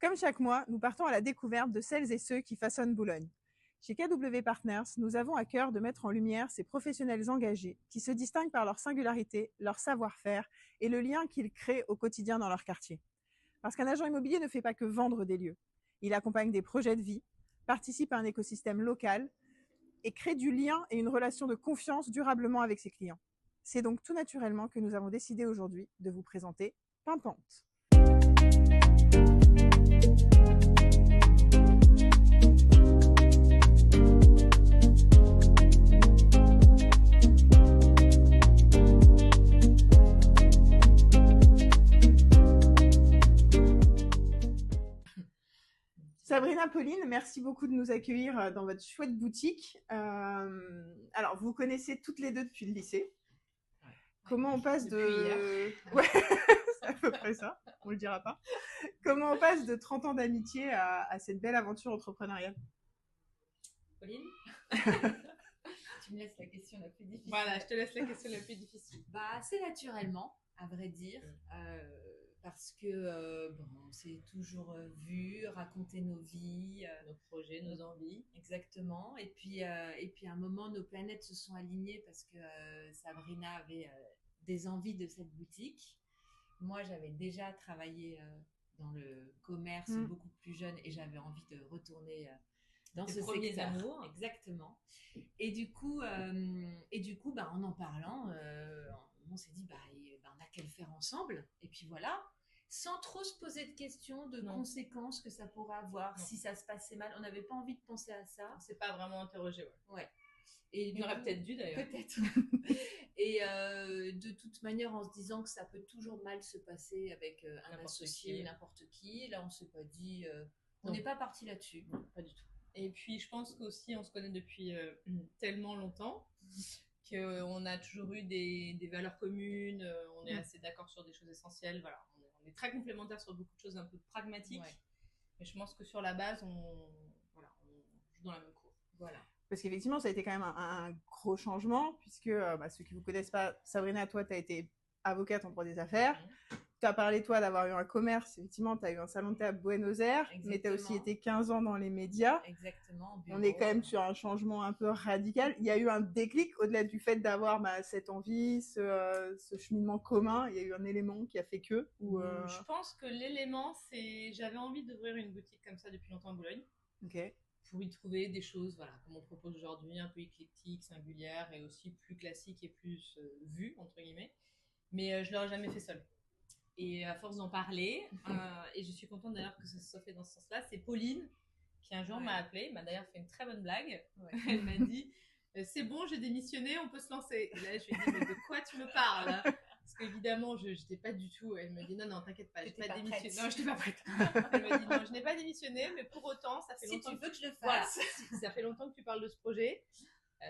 Comme chaque mois, nous partons à la découverte de celles et ceux qui façonnent Boulogne. Chez KW Partners, nous avons à cœur de mettre en lumière ces professionnels engagés qui se distinguent par leur singularité, leur savoir-faire et le lien qu'ils créent au quotidien dans leur quartier. Parce qu'un agent immobilier ne fait pas que vendre des lieux. Il accompagne des projets de vie, participe à un écosystème local et crée du lien et une relation de confiance durablement avec ses clients. C'est donc tout naturellement que nous avons décidé aujourd'hui de vous présenter Pimpante. Sabrina, Pauline, merci beaucoup de nous accueillir dans votre chouette boutique. Alors, vous connaissez toutes les deux depuis le lycée. Comment on passe de... Ouais, c'est à peu près ça, on le dira pas. Comment on passe de 30 ans d'amitié à cette belle aventure entrepreneuriale? Pauline. Tu me laisses la question la plus difficile. Voilà, je te laisse la question la plus difficile. Assez naturellement, à vrai dire, parce que bon, on s'est toujours vu, raconter nos vies, nos projets, nos envies. Exactement. Et puis à un moment, nos planètes se sont alignées parce que Sabrina avait des envies de cette boutique. Moi, j'avais déjà travaillé dans le commerce beaucoup plus jeune et j'avais envie de retourner dans ce secteur. Amours. Exactement. Et du coup, en en parlant, on s'est dit, on a qu'à le faire ensemble. Et puis voilà, sans trop se poser de questions, de conséquences que ça pourrait avoir si ça se passait mal. On n'avait pas envie de penser à ça. On s'est pas vraiment interrogé. Ouais. Et il y aurait peut-être dû d'ailleurs. Peut-être. Et de toute manière, en se disant que ça peut toujours mal se passer avec un associé ou n'importe qui. Là, on s'est pas dit, on n'est pas parti là-dessus. Non, pas du tout. Et puis, je pense qu'aussi, on se connaît depuis tellement longtemps qu'on a toujours eu des valeurs communes, on est assez d'accord sur des choses essentielles. Voilà, on est très complémentaires sur beaucoup de choses un peu pragmatiques. Ouais. Mais je pense que sur la base, on joue dans la même cour. Voilà. Parce qu'effectivement, ça a été quand même un gros changement, puisque ceux qui ne vous connaissent pas, Sabrina, toi, tu as été avocate en droit des affaires. Tu as parlé, toi, d'avoir eu un commerce. Effectivement, tu as eu un salon de thé à Buenos Aires, mais tu as aussi été 15 ans dans les médias. Exactement. Bureau, on est quand même sur un changement un peu radical. Il y a eu un déclic, au-delà du fait d'avoir cette envie, ce cheminement commun. Il y a eu un élément qui a fait que... Je pense que l'élément, c'est... J'avais envie d'ouvrir une boutique comme ça depuis longtemps à Boulogne. Ok. Pour y trouver des choses, voilà, comme on propose aujourd'hui, un peu éclectiques, singulières et aussi plus classiques et plus vues, entre guillemets. Mais je ne l'aurais jamais fait seule. Et à force d'en parler, et je suis contente d'ailleurs que ça se soit fait dans ce sens-là, c'est Pauline qui un jour m'a appelée, m'a d'ailleurs fait une très bonne blague. Ouais. Elle m'a dit c'est bon, j'ai démissionné, on peut se lancer. Et là, je lui ai dit mais de quoi tu me parles? Parce qu'évidemment, je n'étais pas du tout. Elle me dit non, t'inquiète pas, je n'ai pas démissionné. Non, je n'étais pas prête. Elle me dit non, je n'ai pas démissionné, mais pour autant, ça fait longtemps. Si tu veux que je le fasse. Voilà, ça fait longtemps que tu parles de ce projet.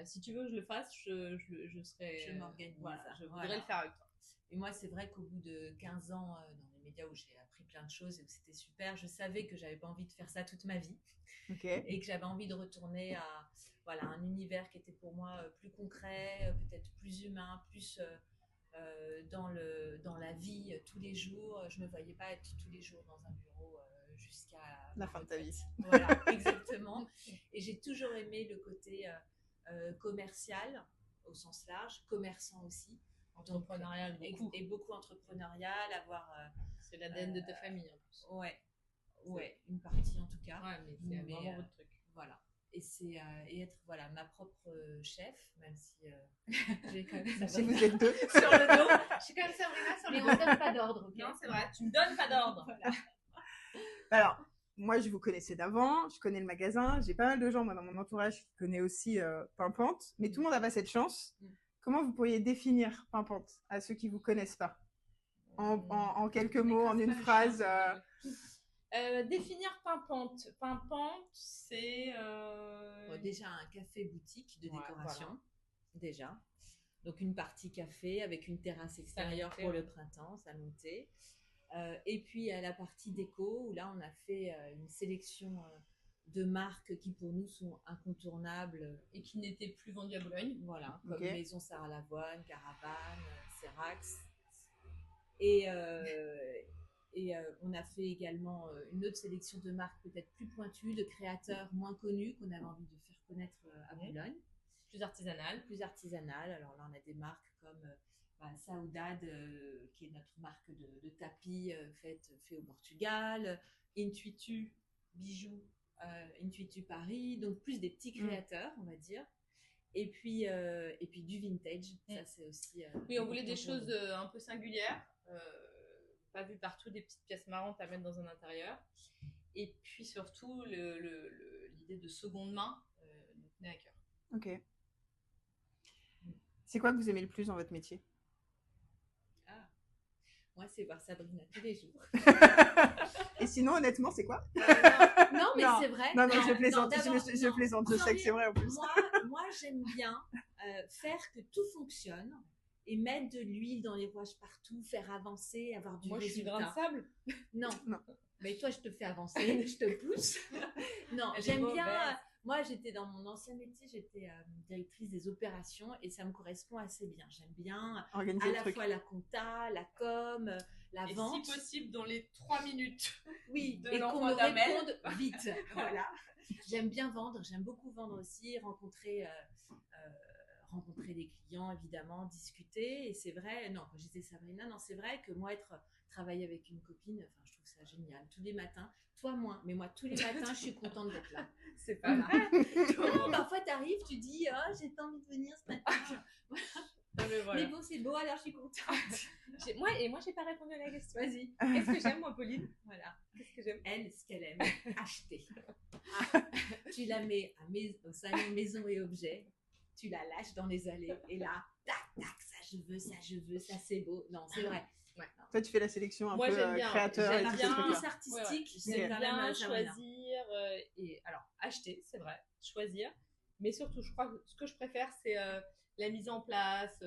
Si tu veux que je le fasse, je serai. Je m'organise. Voilà, je voudrais le faire avec toi. Et moi, c'est vrai qu'au bout de 15 ans dans les médias où j'ai appris plein de choses et où c'était super, je savais que j'avais pas envie de faire ça toute ma vie. Okay. Et que j'avais envie de retourner à un univers qui était pour moi plus concret, peut-être plus humain, plus dans la vie tous les jours. Je me voyais pas être tous les jours dans un bureau jusqu'à la fin de ta vie. Voilà, exactement. Et j'ai toujours aimé le côté commercial au sens large, commerçant aussi. Entrepreneurial, beaucoup. Et beaucoup entrepreneurial, avoir... c'est l'ADN de ta famille, en plus. Ouais, une partie en tout cas. Ouais, mais c'est vraiment votre truc. Voilà. Et c'est et être ma propre chef, même si j'ai quand même si vous êtes deux sur le dos. Je suis quand même Sabrina sur mais le dos. Mais on ne donne pas d'ordre, ok? Non, c'est vrai, tu me donnes pas d'ordre. Voilà. Alors, moi, je vous connaissais d'avant, je connais le magasin, j'ai pas mal de gens moi, dans mon entourage qui connaissent aussi Pimpante, mais tout le monde n'a pas cette chance. Comment vous pourriez définir Pimpante à ceux qui ne vous connaissent pas en quelques mots, en une phrase définir Pimpante. Pimpante, c'est... déjà un café-boutique de décoration, voilà. Déjà. Donc une partie café avec une terrasse extérieure pour le printemps, salon de thé. Et puis à la partie déco, où là on a fait une sélection... de marques qui pour nous sont incontournables et qui n'étaient plus vendues à Boulogne. Voilà, comme Maison Sarah Lavoine, Caravane, Serax. Et Et on a fait également une autre sélection de marques peut-être plus pointues, de créateurs moins connus qu'on avait envie de faire connaître à Boulogne. Plus artisanal. Plus artisanal. Alors là, on a des marques comme Saudade, qui est notre marque de tapis fait au Portugal, Intuitu Bijoux, Intuitu Paris, donc plus des petits créateurs, on va dire. Et puis du vintage, ça c'est aussi... oui, on voulait des choses un peu singulières, pas vues partout, des petites pièces marrantes à mettre dans un intérieur. Et puis surtout, l'idée de seconde main nous tenait à cœur. Ok. C'est quoi que vous aimez le plus dans votre métier? Moi, c'est voir Sabrina tous les jours. Et sinon, honnêtement, c'est quoi? Non, mais c'est vrai. Non, je plaisante. Je plaisante. Je sais que c'est vrai en plus. Moi, j'aime bien faire que tout fonctionne et mettre de l'huile dans les rouages partout, faire avancer, avoir du résultat. Moi, je suis grain de sable. Non. Mais toi, je te fais avancer, je te pousse. Non, j'aime bien. Moi, j'étais dans mon ancien métier, j'étais directrice des opérations et ça me correspond assez bien. J'aime bien organiser à la fois la compta, la com, la vente. Et si possible, dans les 3 minutes. Oui, et qu'on me réponde vite. Voilà. J'aime bien vendre, j'aime beaucoup vendre aussi, rencontrer les clients, évidemment, discuter. Et c'est vrai, non, quand j'étais Sabrina, non, c'est vrai que moi, travailler avec une copine, enfin, je trouve ça génial. Tous les matins, toi moins, mais moi, tous les matins, je suis contente d'être là. C'est pas vrai. Non, parfois, tu arrives, tu dis, oh, j'ai pas envie de venir ce matin. Mais bon, c'est beau, alors je suis contente. Moi, j'ai pas répondu à la question. Vas-y. Qu'est-ce que j'aime, moi, Pauline? Voilà. Qu'est-ce que j'aime? Elle, ce qu'elle aime, acheter. Tu la mets au salon maison et objets, tu la lâches dans les allées, et là, tac, tac, ça je veux, ça c'est beau. Non, c'est vrai. Ouais. Toi, tu fais la sélection un moi, peu J'aime créateur et tout bien, ce plus artistique. J'aime bien choisir et alors acheter, c'est vrai, choisir. Mais surtout, je crois que ce que je préfère, c'est la mise en place,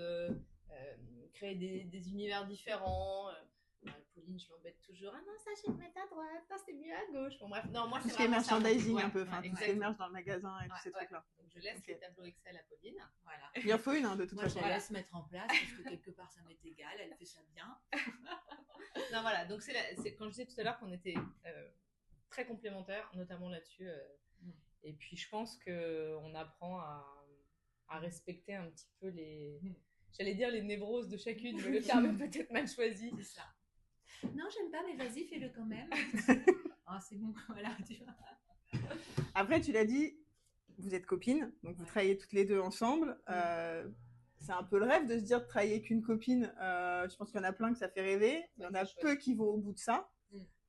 créer des univers différents. Pauline, je m'embête toujours. Ah non, ça, je vais le mettre à droite. Ça, c'est mieux à gauche. Bon, bref, non, moi, c'est vraiment ça. Tout ce qui est merchandising un peu, enfin, tout ce qui est merch dans le magasin et tous ces trucs-là. Donc, je laisse les tableaux Excel à Pauline. Voilà. Il en faut une, de toute façon. Je la laisse mettre en place parce que quelque part, ça m'est égal. Elle fait ça bien. Non, voilà. Donc, c'est quand je disais tout à l'heure qu'on était très complémentaires, notamment là-dessus. Et puis, je pense qu'on apprend à respecter un petit peu j'allais dire les névroses de chacune, mais le terme est peut-être mal choisi. C'est ça. Non, j'aime pas, mais vas-y, fais-le quand même. C'est bon, voilà, tu vois. Après, tu l'as dit, vous êtes copines, donc vous travaillez toutes les deux ensemble. C'est un peu le rêve de se dire de travailler avec une copine. Je pense qu'il y en a plein que ça fait rêver. Il y en a peu qui vont au bout de ça.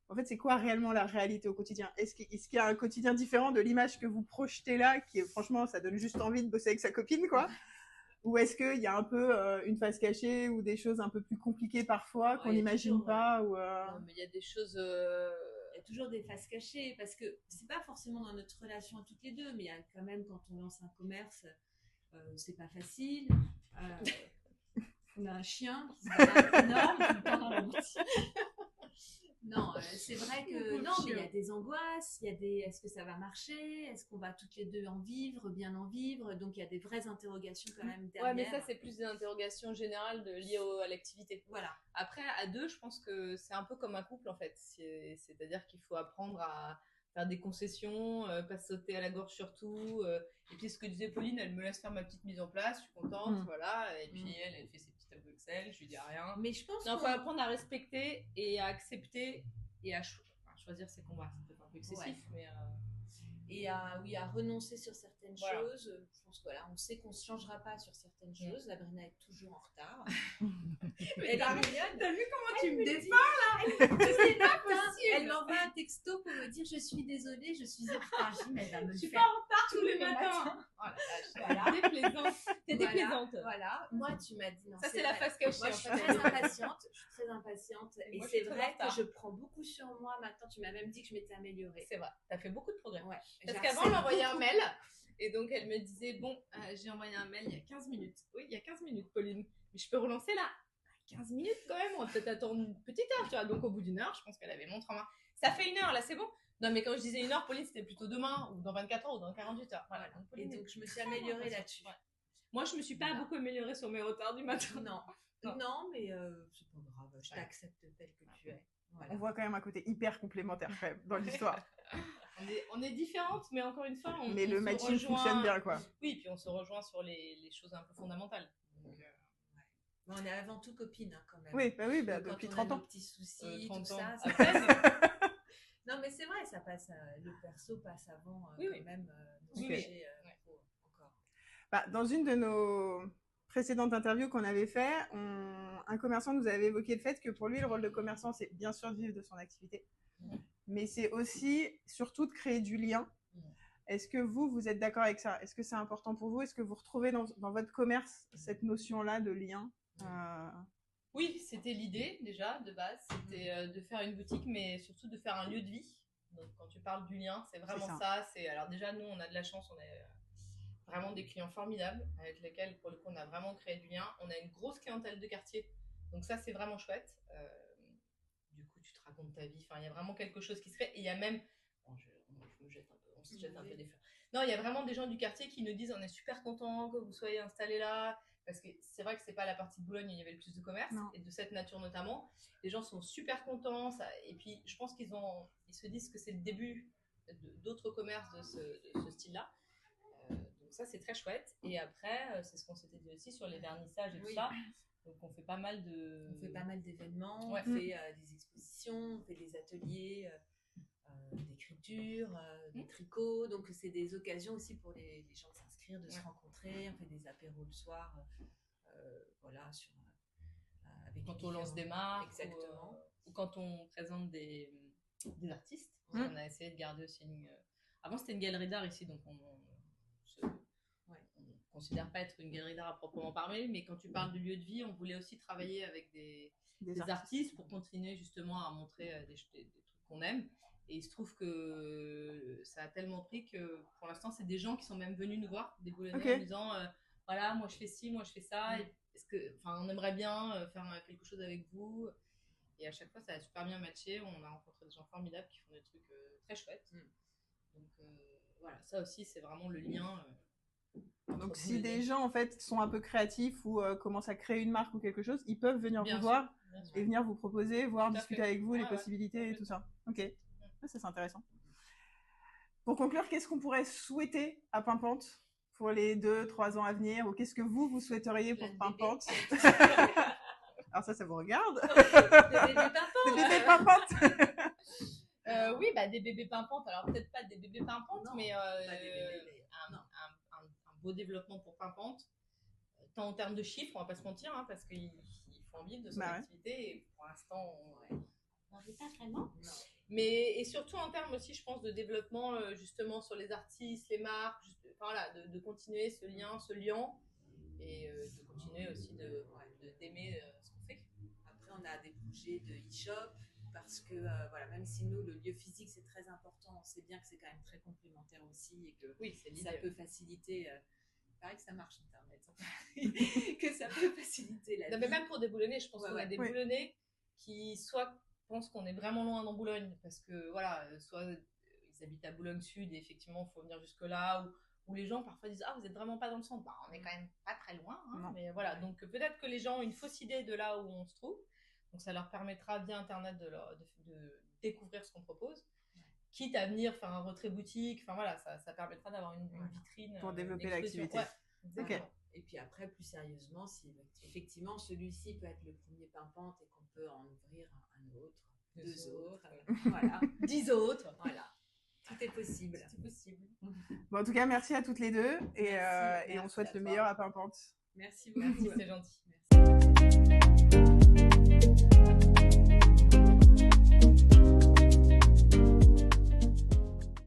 En fait, c'est quoi réellement la réalité au quotidien? Est-ce qu'il y a un quotidien différent de l'image que vous projetez là, qui est, franchement, ça donne juste envie de bosser avec sa copine, quoi? Ou est-ce qu'il y a un peu une face cachée ou des choses un peu plus compliquées parfois qu'on n'imagine pas Non, mais il y a des choses... Il y a toujours des faces cachées parce que c'est pas forcément dans notre relation à toutes les deux, mais il y a quand même, quand on lance un commerce, c'est pas facile. On a un chien qui se balade énorme tout le temps dans la boutique. Non, c'est vrai que non, mais il y a des angoisses, il y a des est-ce que ça va marcher, est-ce qu'on va toutes les deux bien en vivre, donc il y a des vraies interrogations quand même derrière. Ouais, mais ça c'est plus des interrogations générales liées à l'activité. Voilà. Après, à deux, je pense que c'est un peu comme un couple en fait, c'est-à-dire qu'il faut apprendre à faire des concessions, pas sauter à la gorge surtout. Et puis ce que disait Pauline, elle me laisse faire ma petite mise en place, je suis contente, voilà. Et puis elle fait ses petits tableaux Excel, je lui dis rien. Mais je pense qu'il faut apprendre à respecter et à accepter et à choisir ses combats. C'est peut-être un peu excessif, mais... Et à renoncer sur certaines choses. Je pense que on sait qu'on ne se changera pas sur certaines choses. Sabrina est toujours en retard. Elle est mignonne. T'as vu comment tu me défends là? C'est pas possible. Elle m'envoie un texto pour me dire je suis désolée, je suis en retard. Je suis pas en retard tous les matins. Voilà. Déplaisante. T'es déplaisante. Voilà. Moi, tu m'as dit non. Ça, c'est la face cachée. Moi, je suis très impatiente. Et c'est vrai que je prends beaucoup sur moi. Maintenant, tu m'as même dit que je m'étais améliorée. C'est vrai. T'as fait beaucoup de progrès. Ouais. Parce qu'avant, elle m'envoyait un mail. Et donc, elle me disait, bon, j'ai envoyé un mail il y a 15 minutes. Oui, il y a 15 minutes, Pauline. Mais je peux relancer là. 15 minutes quand même. On va peut-être attendre une petite heure, tu vois. Donc, au bout d'une heure, je pense qu'elle avait montre en main. Ça fait 1 heure, là, c'est bon. Non, mais quand je disais 1 heure, Pauline, c'était plutôt demain, ou dans 24 heures, ou dans 48 heures. Voilà. Donc, Pauline, et donc, je me suis améliorée là-dessus. Ouais. Moi, je me suis pas beaucoup améliorée sur mes retards du matin. Non, mais c'est pas grave. Je t'accepte tel que tu es. Voilà. On voit quand même un côté hyper complémentaire quand même dans l'histoire. On est différentes, mais encore une fois, Mais le matching fonctionne bien, quoi. Oui, puis on se rejoint sur les choses un peu fondamentales. Donc, Mais on est avant tout copines, quand même. Oui, Donc, depuis quand 30 on a ans. nos petits soucis, 30 tout ans. ça. Après, Non, mais c'est vrai, ça passe. Le perso passe avant Oui, quand oui. même nos Ok. sujets encore. Dans une de nos précédentes interviews qu'on avait fait, un commerçant nous avait évoqué le fait que pour lui, le rôle de commerçant, c'est bien sûr de vivre de son activité, mais c'est aussi, surtout, de créer du lien. Est-ce que vous êtes d'accord avec ça? Est-ce que c'est important pour vous? Est-ce que vous retrouvez dans votre commerce cette notion-là de lien? Oui, c'était l'idée déjà de base, c'était de faire une boutique, mais surtout de faire un lieu de vie. Donc quand tu parles du lien, c'est vraiment ça. Alors déjà, nous, on a de la chance, on a vraiment des clients formidables avec lesquels, pour le coup, on a vraiment créé du lien. On a une grosse clientèle de quartier, donc ça, c'est vraiment chouette. Du coup, tu te racontes ta vie. Enfin, il y a vraiment quelque chose qui se crée. Et il y a même, bon, je me jette un peu, on se jette un peu des fleurs. Non, il y a vraiment des gens du quartier qui nous disent, on est super contents que vous soyez installés là. Parce que c'est vrai que c'est pas la partie de Boulogne où il y avait le plus de commerce, et de cette nature notamment. Les gens sont super contents, et puis je pense ils se disent que c'est le début d'autres commerces de ce style-là. Donc ça, c'est très chouette. Et après, c'est ce qu'on s'était dit aussi sur les vernissages et tout ça. Donc on fait pas mal d'événements, Ouais. On fait des expositions, on fait des ateliers d'écriture, de tricot. Donc c'est des occasions aussi pour les gens de s'inscrire, de se rencontrer. On fait des apéros le soir, voilà, avec quand on lance des marques. Exactement. Ou quand on présente des artistes. On a essayé de garder aussi Avant, c'était une galerie d'art ici, donc on considère pas être une galerie d'art à proprement parler, mais quand tu parles de lieu de vie, on voulait aussi travailler avec des artistes pour continuer justement à montrer des trucs qu'on aime. Et il se trouve que ça a tellement pris que pour l'instant, c'est des gens qui sont même venus nous voir, des Boulonnais, en disant voilà, moi je fais ci, moi je fais ça, on aimerait bien faire quelque chose avec vous. Et à chaque fois, ça a super bien matché. On a rencontré des gens formidables qui font des trucs très chouettes. Donc voilà, ça aussi, c'est vraiment le lien. Donc si des gens en fait sont un peu créatifs ou commencent à créer une marque ou quelque chose, ils peuvent venir vous voir et venir vous proposer, discuter avec vous les possibilités et tout ça. Ok, ça c'est intéressant. Pour conclure, qu'est-ce qu'on pourrait souhaiter à Pimpante pour les 2-3 ans à venir, ou qu'est-ce que vous souhaiteriez pour Pimpante? Alors ça vous regarde. Des bébés Pimpante. Oui, des bébés Pimpantes. Alors peut-être pas des bébés Pimpantes, mais un beau développement pour Pimpante. Tant en termes de chiffres, on va pas se mentir, parce qu'il faut en vivre de son activité. Et pour l'instant, on n'en vit pas vraiment. Non. Mais et surtout en termes aussi, je pense, de développement justement sur les artistes, les marques, de continuer ce lien, ce liant, et de continuer aussi d'aimer ce qu'on fait. Après, on a des projets de e-shop, parce que même si nous, le lieu physique, c'est très important, on sait bien que c'est quand même très complémentaire aussi, et que ça peut faciliter... pareil que ça marche Internet, que ça peut faciliter la vie. Mais même pour des Boulonnais, je pense qu'on a des Boulonnais qui soit pensent qu'on est vraiment loin dans Boulogne, parce que soit ils habitent à Boulogne Sud et effectivement il faut venir jusque là, ou les gens parfois disent vous êtes vraiment pas dans le centre. On est quand même pas très loin, mais voilà, donc peut-être que les gens ont une fausse idée de là où on se trouve, donc ça leur permettra via Internet de découvrir ce qu'on propose, quitte à venir faire un retrait boutique. Ça permettra d'avoir une vitrine pour développer l'activité. Exactement. Et puis après, plus sérieusement, si effectivement celui-ci peut être le premier Pimpante et qu'on peut en ouvrir un autre, 2 autres, voilà, 10 autres, voilà. Tout est possible. C'est possible. Bon, en tout cas, merci à toutes les deux, et on souhaite le meilleur à Pimpante. Merci beaucoup. Merci, c'est gentil.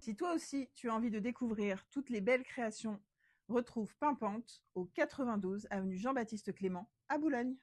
Si toi aussi tu as envie de découvrir toutes les belles créations, retrouve Pimpante au 92 avenue Jean-Baptiste Clément à Boulogne.